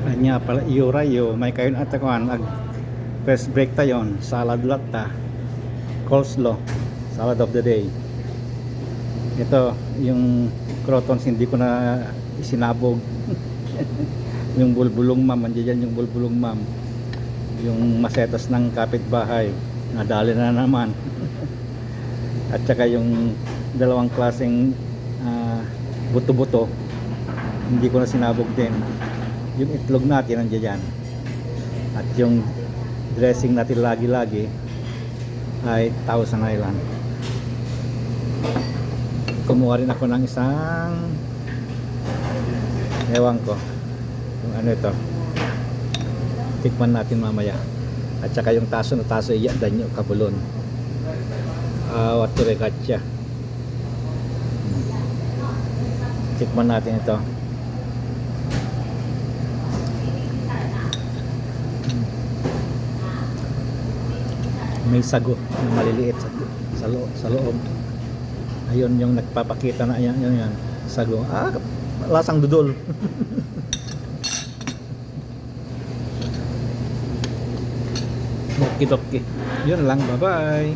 Anya pala iurayo may kayon at akuan ag first break tayon salad latta coleslaw salad of the day. Ito yung crotons hindi ko na isinabog. Yung bulbulong mam andiyan yung bulbulong mam, yung masetas ng kapitbahay nadali na naman. At saka yung dalawang klaseng buto-buto hindi ko na sinabog din. Yung itlog natin nandiyan at yung dressing natin lagi-lagi ay Thousand Island. Kumuha rin ako ng isang ewan ko kung ano ito, tikman natin mamaya. At saka yung taso na taso iya danyo kabulon wato regatya, tikman natin ito. May sago na maliliit sa loob. Ayun yung nagpapakita na yan sago. Lasang dudol. Okidoki. Yun lang, bye bye.